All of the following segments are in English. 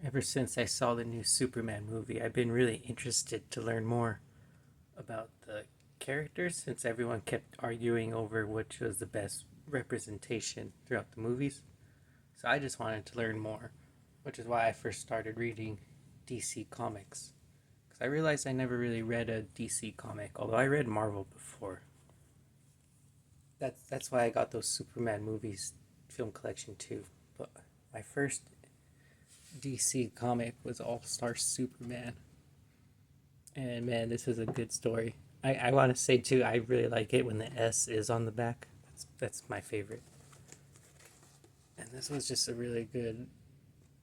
Ever since I saw the new Superman movie, I've been really interested to learn more about the characters since everyone kept arguing over which was the best representation throughout the movies. So I just wanted to learn more, which is why I first started reading DC Comics. Because I realized I never really read a DC comic, although I read Marvel before. That's why I got those Superman movies film collection too. But my first DC comic was All Star Superman. And man, this is a good story. I want to say too, I really like it when the S is on the back. That's my favorite. And this was just a really good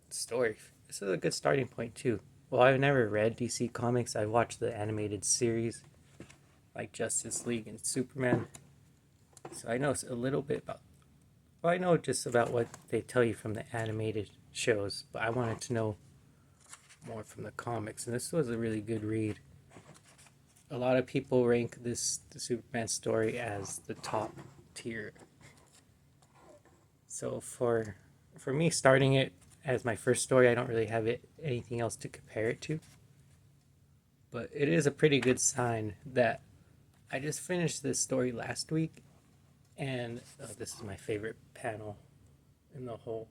story. This is a good starting point too. Well, I've never read DC Comics. I watched the animated series like Justice League and Superman. So I know a little bit about, well, I know just about what they tell you from the animated shows, but I wanted to know more from the comics. And this was a really good read. A lot of people rank the Superman story as the top tier. So for me, starting it as my first story, I don't really have anything else to compare it to. But it is a pretty good sign that I just finished this story last week, and this is my favorite panel in the whole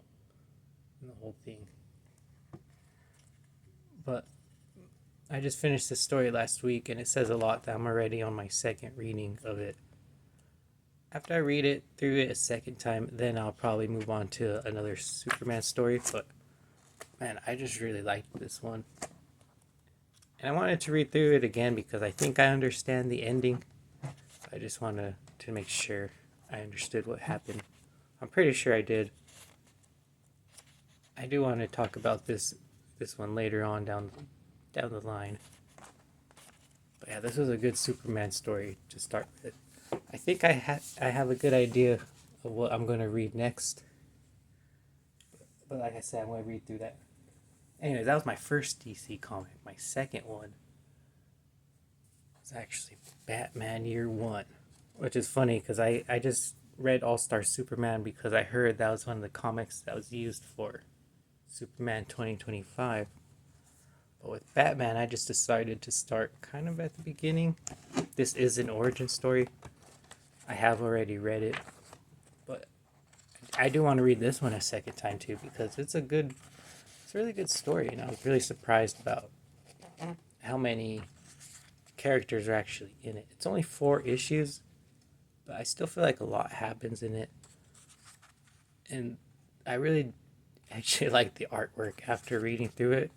thing. But I just finished this story last week, and it says a lot that I'm already on my second reading of it. After I read it through it a second time, then I'll probably move on to another Superman story. But man, I just really liked this one. And I wanted to read through it again because I think I understand the ending. I just wanted to make sure I understood what happened. I'm pretty sure I did. I do want to talk about this one later on down the line. But yeah, this was a good Superman story to start with. I think I have a good idea of what I'm going to read next. But like I said, I'm going to read through that. Anyways, that was my first DC comic. My second one was actually Batman Year One, which is funny because I just read All Star Superman because I heard that was one of the comics that was used for Superman 2025. But with Batman, I just decided to start kind of at the beginning. This is an origin story. I have already read it, but I do want to read this one a second time too because it's a really good story, and I was really surprised about how many characters are actually in it. It's only 4 issues, but I still feel like a lot happens in it, and I really actually like the artwork after reading through it.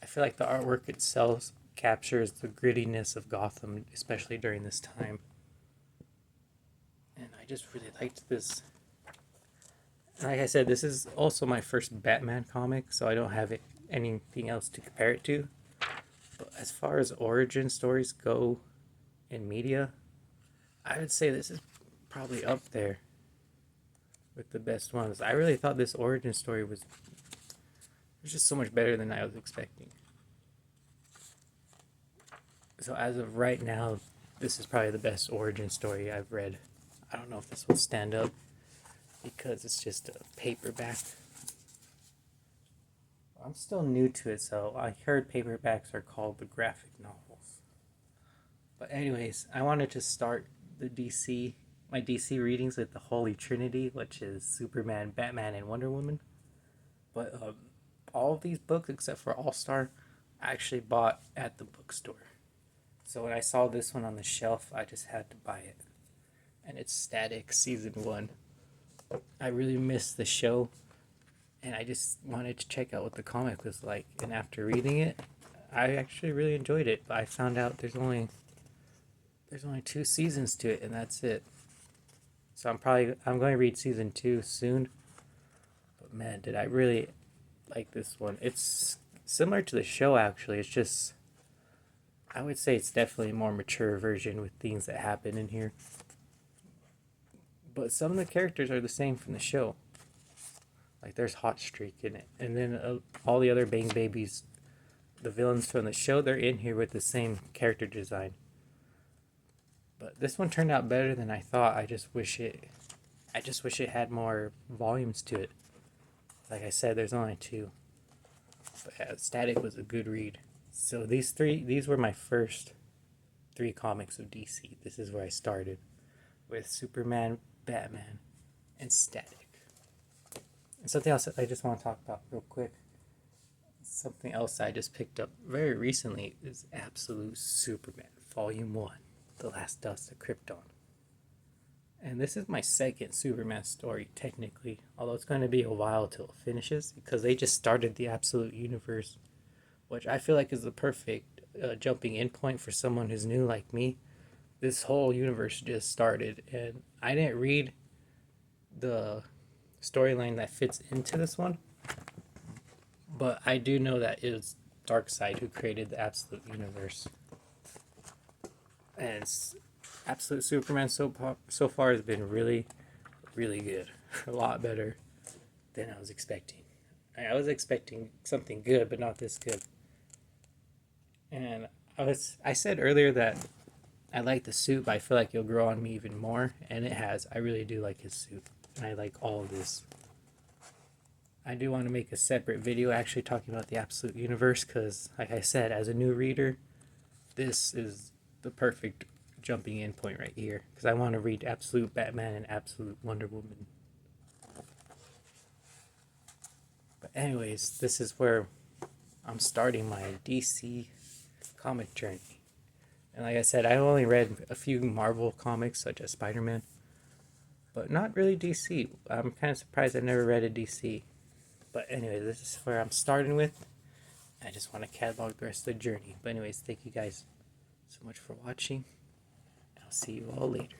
I feel like the artwork itself captures the grittiness of Gotham, especially during this time. And I just really liked this. Like I said, this is also my first Batman comic, so I don't have anything else to compare it to. But as far as origin stories go in media, I would say this is probably up there with the best ones. I really thought this origin story was just so much better than I was expecting. So as of right now, this is probably the best origin story I've read. I don't know if this will stand up because it's just a paperback. I'm still new to it, so I heard paperbacks are called the graphic novels. But anyways, I wanted to start my DC readings with the Holy Trinity, which is Superman, Batman, and Wonder Woman. But all of these books, except for All Star, I actually bought at the bookstore. So when I saw this one on the shelf, I just had to buy it. And it's Static Season 1. I really missed the show, and I just wanted to check out what the comic was like. And after reading it, I actually really enjoyed it. But I found out there's only 2 seasons to it, and that's it. So I'm going to read season 2 soon. But man, did I really like this one. It's similar to the show actually. It's just, I would say it's definitely a more mature version with things that happen in here. But some of the characters are the same from the show. Like there's Hot Streak in it, and then all the other Bang Babies, the villains from the show, they're in here with the same character design. But this one turned out better than I thought. I just wish it had more volumes to it. Like I said, there's only 2. But yeah, Static was a good read. So these were my first 3 comics of DC. This is where I started with Superman, Batman, and Static. And something else that I just want to talk about real quick. Something else I just picked up very recently is Absolute Superman, Volume 1, The Last Dust of Krypton. And this is my second Superman story, technically, although it's going to be a while till it finishes, because they just started the Absolute Universe, which I feel like is the perfect jumping in point for someone who's new like me. This whole universe just started, and I didn't read the storyline that fits into this one, but I do know that it was Darkseid who created the Absolute Universe. And Absolute Superman so far has been really, really good. A lot better than I was expecting. I was expecting something good, but not this good. And I said earlier that I like the suit, but I feel like it'll grow on me even more, and it has. I really do like his suit, and I like all of this. I do want to make a separate video actually talking about the Absolute Universe, because, like I said, as a new reader, this is the perfect jumping in point right here, because I want to read Absolute Batman and Absolute Wonder Woman. But anyways, this is where I'm starting my DC comic journey. And like I said, I only read a few Marvel comics such as Spider-Man, but not really DC. I'm kind of surprised I never read a DC. But anyway, this is where I'm starting with. I just want to catalog the rest of the journey. But anyways, thank you guys so much for watching. I'll see you all later.